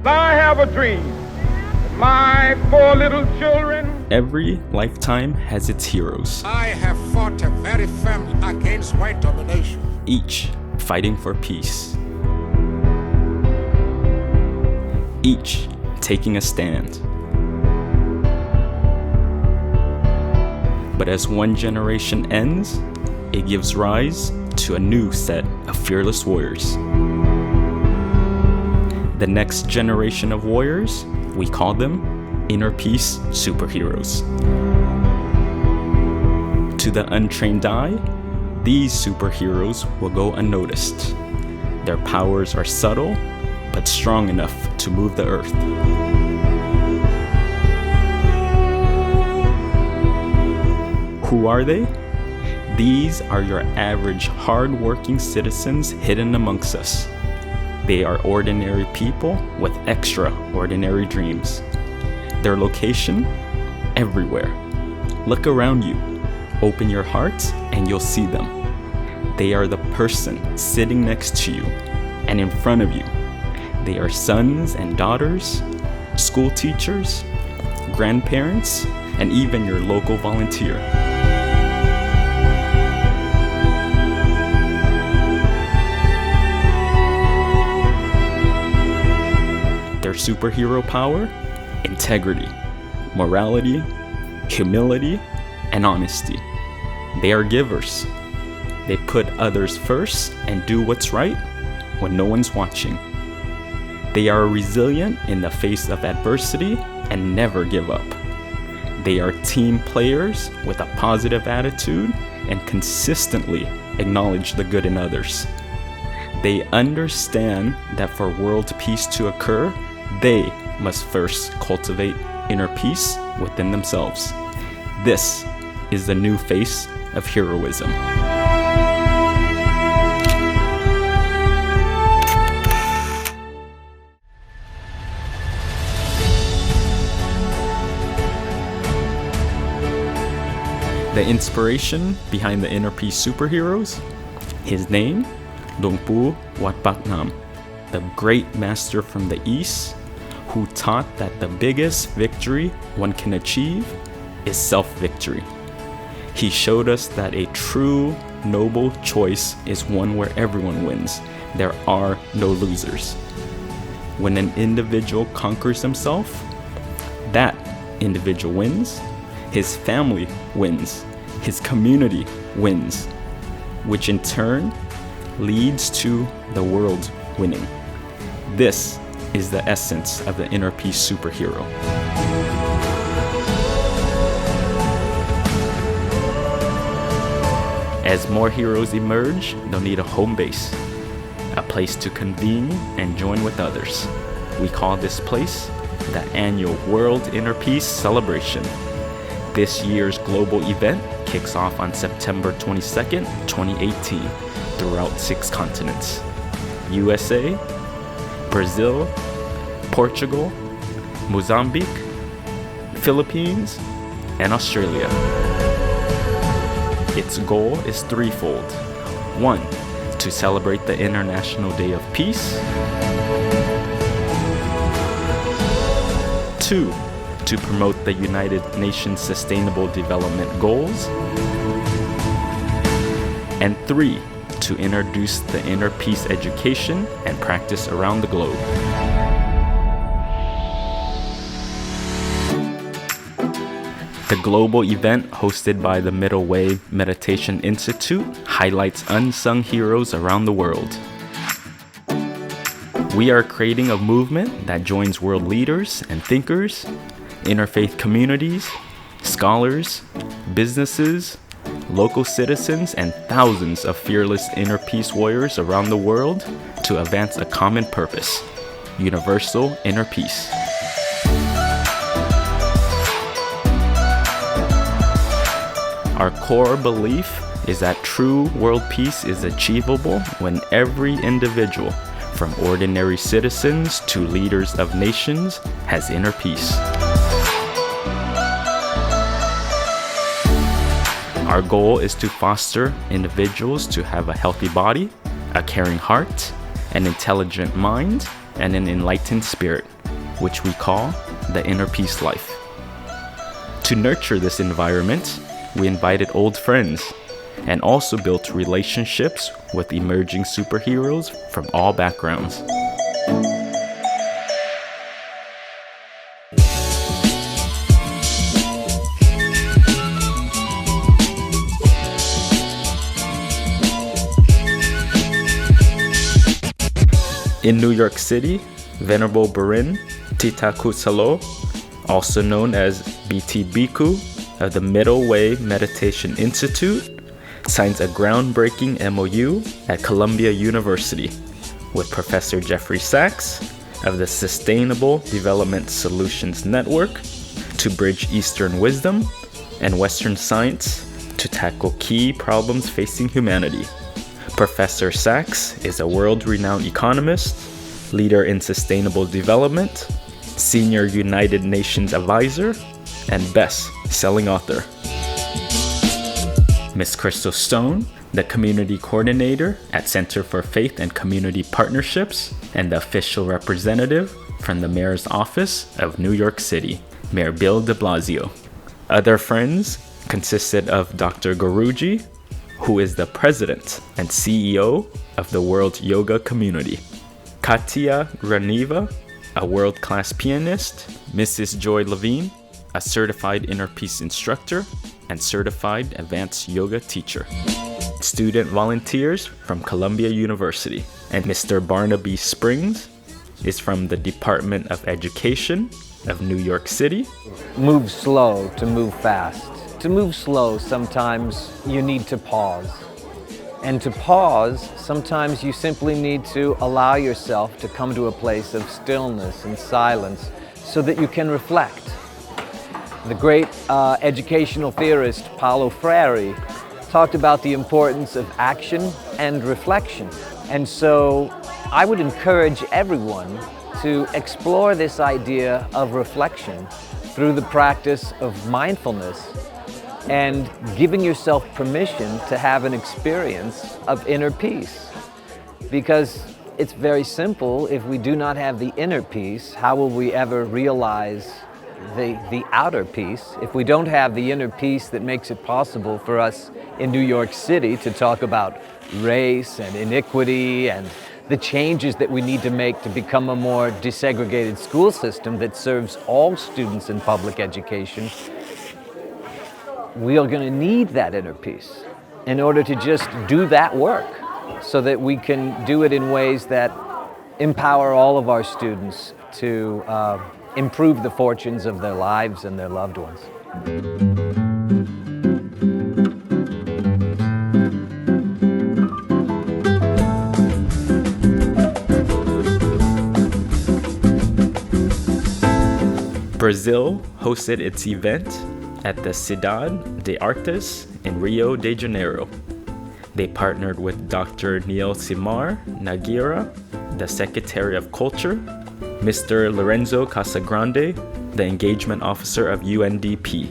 I have a dream that my 4 little children. Every lifetime has its heroes. I have fought a very firm against white domination. Each fighting for peace. Each taking a stand. But as one generation ends, it gives rise to a new set of fearless warriors. The next generation of warriors, we call them inner peace superheroes. To the untrained eye, these superheroes will go unnoticed. Their powers are subtle, but strong enough to move the earth. Who are they? These are your average hard-working citizens hidden amongst us. They are ordinary people with extraordinary dreams. Their location? Everywhere. Look around you. Open your heart and you'll see them. They are the person sitting next to you and in front of you. They are sons and daughters, school teachers, grandparents, and even your local volunteer. Their superhero power? Integrity, morality, humility, and honesty. They are givers. They put others first and do what's right when no one's watching. They are resilient in the face of adversity and never give up. They are team players with a positive attitude and consistently acknowledge the good in others. They understand that for world peace to occur, they must first cultivate inner peace within themselves. This is the new face of heroism. The inspiration behind the inner peace superheroes? His name? Dongpu Wat Pak Nam, the great master from the East, who taught that the biggest victory one can achieve is self-victory. He showed us that a true, noble choice is one where everyone wins. There are no losers. When an individual conquers himself, that individual wins, his family wins, his community wins, which in turn leads to the world winning. This is the essence of the inner peace superhero. As more heroes emerge, they'll need a home base, a place to convene and join with others. We call this place the annual World Inner Peace Celebration. This year's global event kicks off on September 22nd, 2018, throughout 6 continents: USA, Brazil, Portugal, Mozambique, Philippines, and Australia. Its goal is threefold. 1, to celebrate the International Day of Peace. 2, to promote the United Nations Sustainable Development Goals. And 3, to introduce the inner peace education and practice around the globe. The global event, hosted by the Middle Way Meditation Institute, highlights unsung heroes around the world. We are creating a movement that joins world leaders and thinkers, interfaith communities, scholars, businesses, local citizens, and thousands of fearless inner peace warriors around the world to advance a common purpose: universal inner peace. Our core belief is that true world peace is achievable when every individual, from ordinary citizens to leaders of nations, has inner peace. Our goal is to foster individuals to have a healthy body, a caring heart, an intelligent mind, and an enlightened spirit, which we call the inner peace life. To nurture this environment, we invited old friends and also built relationships with emerging superheroes from all backgrounds. In New York City, Venerable Barin Tita Kutsalo, also known as BT Bhikkhu of the Middle Way Meditation Institute, signs a groundbreaking MOU at Columbia University with Professor Jeffrey Sachs of the Sustainable Development Solutions Network to bridge Eastern wisdom and Western science to tackle key problems facing humanity. Professor Sachs is a world-renowned economist, leader in sustainable development, senior United Nations advisor, and best-selling author. Ms. Crystal Stone, the community coordinator at Center for Faith and Community Partnerships and the official representative from the mayor's office of New York City, Mayor Bill de Blasio. Other friends consisted of Dr. Guruji, who is the president and CEO of the World Yoga Community, Katya Graniva, a world-class pianist, Mrs. Joy Levine, a certified inner peace instructor and certified advanced yoga teacher, student volunteers from Columbia University, and Mr. Barnaby Springs is from the Department of Education of New York City. Move slow to move fast. To move slow, sometimes you need to pause. And to pause, sometimes you simply need to allow yourself to come to a place of stillness and silence so that you can reflect. The great educational theorist Paulo Freire talked about the importance of action and reflection. And so I would encourage everyone to explore this idea of reflection through the practice of mindfulness and giving yourself permission to have an experience of inner peace. Because it's very simple, if we do not have the inner peace, how will we ever realize the outer peace? If we don't have the inner peace that makes it possible for us in New York City to talk about race and inequity and the changes that we need to make to become a more desegregated school system that serves all students in public education, we are going to need that inner peace in order to just do that work so that we can do it in ways that empower all of our students to improve the fortunes of their lives and their loved ones. Brazil hosted its event at the Cidade de Artes in Rio de Janeiro. They partnered with Dr. Neilcimar Nagira, the Secretary of Culture, Mr. Lorenzo Casagrande, the Engagement Officer of UNDP,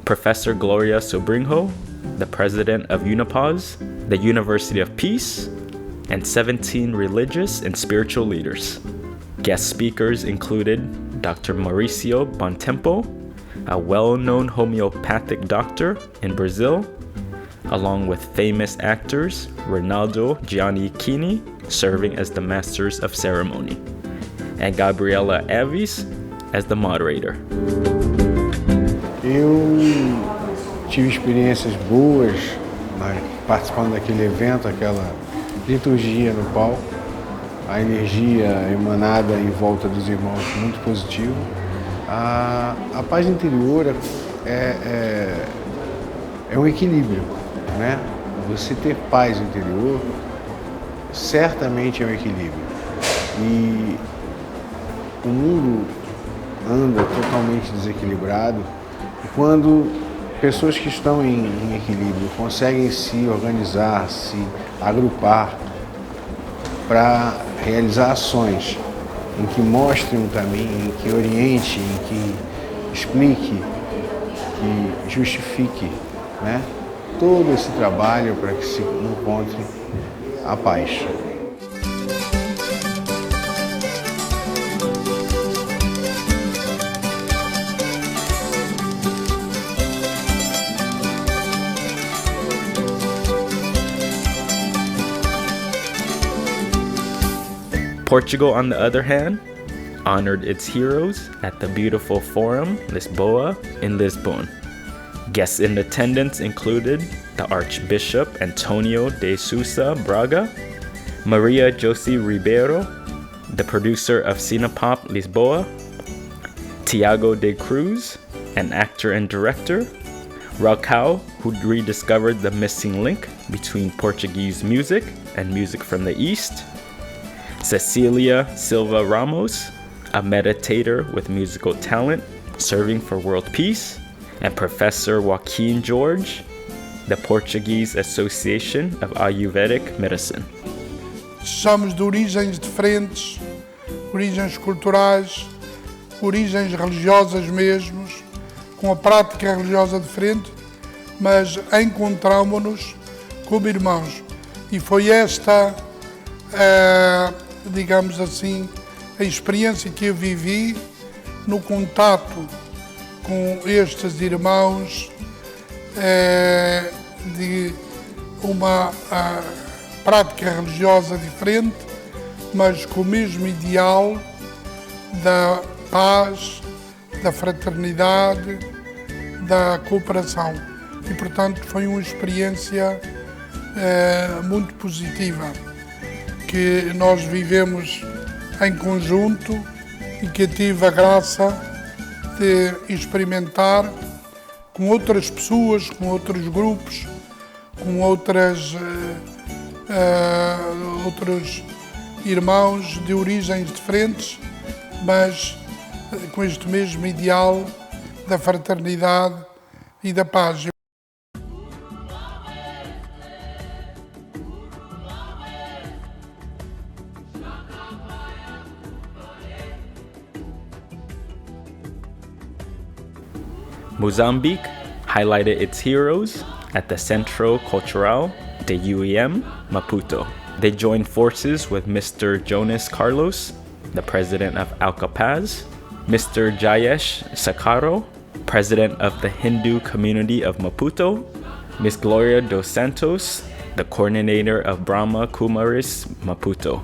Professor Gloria Sobrinho, the President of Unipaz, the University of Peace, and 17 religious and spiritual leaders. Guest speakers included Dr. Mauricio Bontempo, a well-known homeopathic doctor in Brazil, along with famous actors Ronaldo Giannichini serving as the Masters of Ceremony, and Gabriela Eves as the moderator. Eu tive experiências boas participando daquele evento, aquela liturgia no palco, a energia emanada em volta dos irmãos muito positiva. A paz interior é um equilíbrio, né? Você ter paz interior certamente é um equilíbrio. E o mundo anda totalmente desequilibrado e quando pessoas que estão em equilíbrio conseguem se organizar, se agrupar para realizar ações em que mostre um caminho, em que oriente, em que explique, que justifique, né, todo esse trabalho para que se encontre a paz. Portugal, on the other hand, honored its heroes at the beautiful Forum Lisboa in Lisbon. Guests in attendance included the Archbishop Antonio de Sousa Braga, Maria Josie Ribeiro, the producer of Cinepop Lisboa, Tiago de Cruz, an actor and director, Raquel, who rediscovered the missing link between Portuguese music and music from the East, Cecilia Silva Ramos, a meditator with musical talent serving for world peace, and Professor Joaquim Jorge, the Portuguese Association of Ayurvedic Medicine. Somos de origens diferentes, origens culturais, origens religiosas mesmos, com a prática religiosa diferente, mas encontramos-nos como irmãos. E foi esta, digamos assim, a experiência que eu vivi no contato com estes irmãos, de uma prática religiosa diferente, mas com o mesmo ideal da paz, da fraternidade, da cooperação. E, portanto, foi uma experiência muito positiva que nós vivemos em conjunto e que eu tive a graça de experimentar com outras pessoas, com outros grupos, com outros irmãos de origens diferentes, mas com este mesmo ideal da fraternidade e da paz. Mozambique highlighted its heroes at the Centro Cultural de Maputo. They joined forces with Mr. Jonas Carlos, the president of Alcapaz, Mr. Jayesh Sakaro, president of the Hindu community of Maputo, Ms. Gloria dos Santos, the coordinator of Brahma Kumaris Maputo,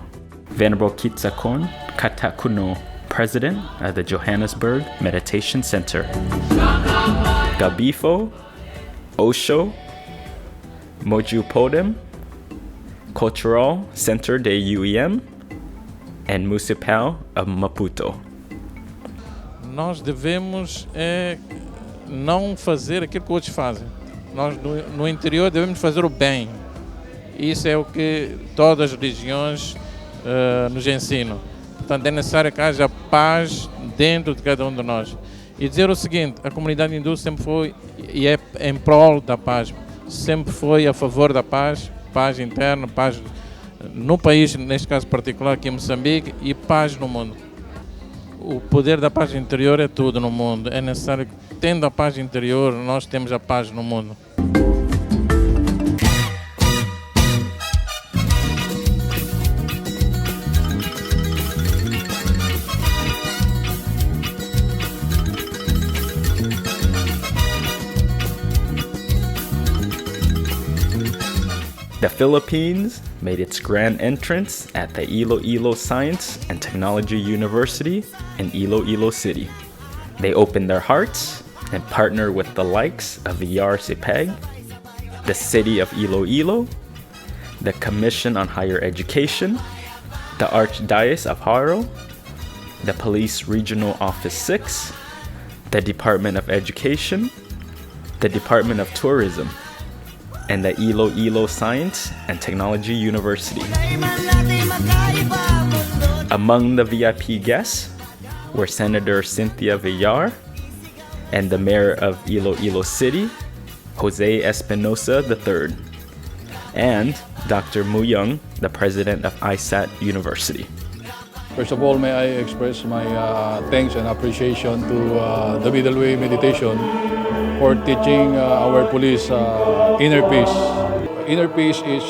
Venerable Kitsakon Katakuno, president of the Johannesburg Meditation Center, Gabifo, Osho, Moju Podem, Cultural Center de UEM, and Municipal of Maputo. Nós devemos não fazer aquilo que outros fazem. Nós no interior devemos fazer o bem. Isso é o que todas as religiões nos ensinam. Portanto, é necessário que haja paz dentro de cada um de nós. E dizer o seguinte, a comunidade hindu sempre foi e é em prol da paz. Sempre foi a favor da paz, paz interna, paz no país, neste caso particular aqui em Moçambique, e paz no mundo. O poder da paz interior é tudo no mundo. É necessário que, tendo a paz interior, nós temos a paz no mundo. The Philippines made its grand entrance at the Iloilo Science and Technology University in Iloilo City. They opened their hearts and partnered with the likes of VRCPEG, the City of Iloilo, the Commission on Higher Education, the Archdiocese of Haro, the Police Regional Office 6, the Department of Education, the Department of Tourism, and the Iloilo Science and Technology University. Among the VIP guests were Senator Cynthia Villar and the Mayor of Iloilo City, Jose Espinosa III, and Dr. Mu Young, the President of ISAT University. First of all, may I express my thanks and appreciation to the Middle Way Meditation for teaching our police inner peace. Inner peace is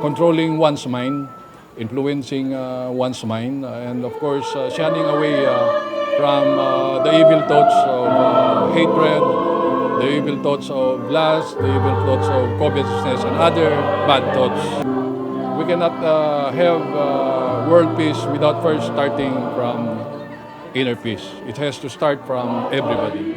controlling one's mind, influencing one's mind, and of course shunning away from the evil thoughts of hatred, the evil thoughts of lust, the evil thoughts of covetousness, and other bad thoughts. We cannot have world peace without first starting from inner peace. It has to start from everybody.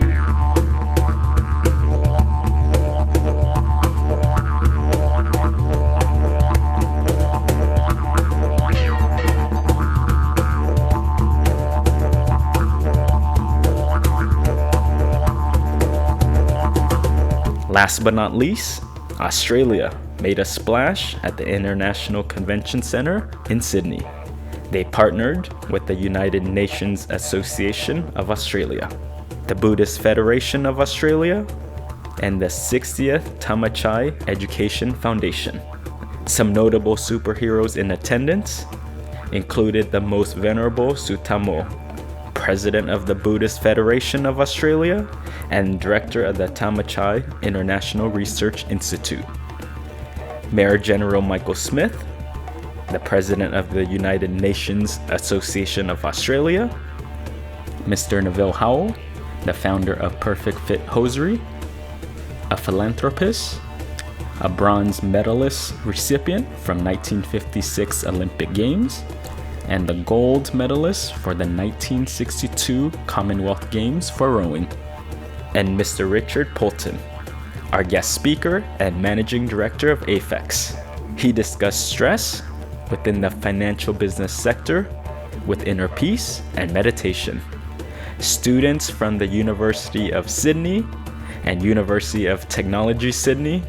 Last but not least, Australia made a splash at the International Convention Centre in Sydney. They partnered with the United Nations Association of Australia, the Buddhist Federation of Australia, and the 60th Tamachai Education Foundation. Some notable superheroes in attendance included the Most Venerable Sutamo, President of the Buddhist Federation of Australia and Director of the Tamachai International Research Institute. Mayor General Michael Smith, the President of the United Nations Association of Australia, Mr. Neville Howell, the founder of Perfect Fit Hosiery, a philanthropist, a bronze medalist recipient from 1956 Olympic Games, and the gold medalist for the 1962 Commonwealth Games for rowing, and Mr. Richard Poulton, our guest speaker and managing director of AFEX. He discussed stress within the financial business sector with inner peace and meditation. Students from the University of Sydney and University of Technology Sydney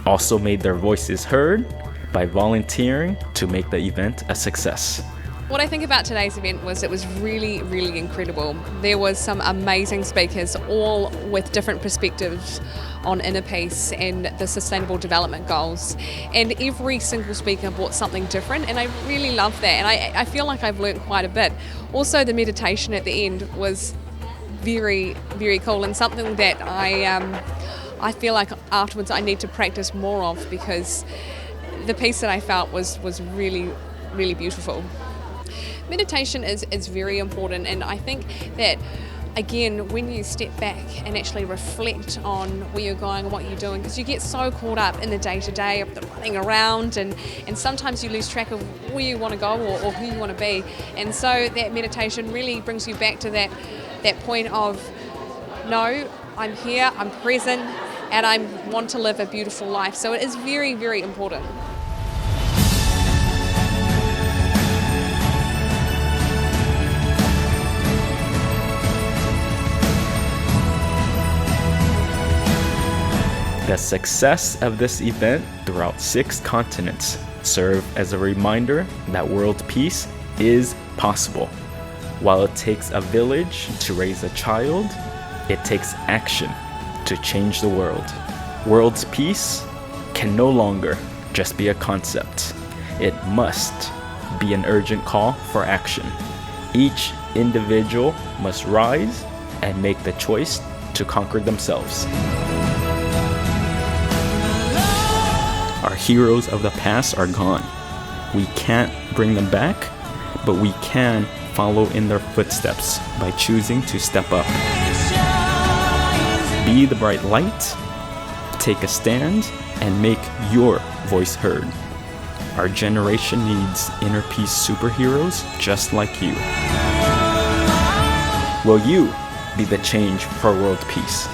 also made their voices heard by volunteering to make the event a success. What I think about today's event was it was really, really incredible. There was some amazing speakers, all with different perspectives on inner peace and the sustainable development goals. And every single speaker brought something different, and I really loved that. And I feel like I've learned quite a bit. Also, the meditation at the end was very, very cool, and something that I feel like afterwards I need to practice more of, because the peace that I felt was really, really beautiful. Meditation is very important, and I think that, again, when you step back and actually reflect on where you're going and what you're doing, because you get so caught up in the day-to-day of the running around, and sometimes you lose track of where you want to go or who you want to be. And so that meditation really brings you back to that point of, no, I'm here, I'm present, and I want to live a beautiful life. So it is very, very important. The success of this event throughout 6 continents serve as a reminder that world peace is possible. While it takes a village to raise a child, it takes action to change the world. World peace can no longer just be a concept. It must be an urgent call for action. Each individual must rise and make the choice to conquer themselves. Our heroes of the past are gone. We can't bring them back, but we can follow in their footsteps by choosing to step up. Be the bright light, take a stand, and make your voice heard. Our generation needs inner peace superheroes just like you. Will you be the change for world peace?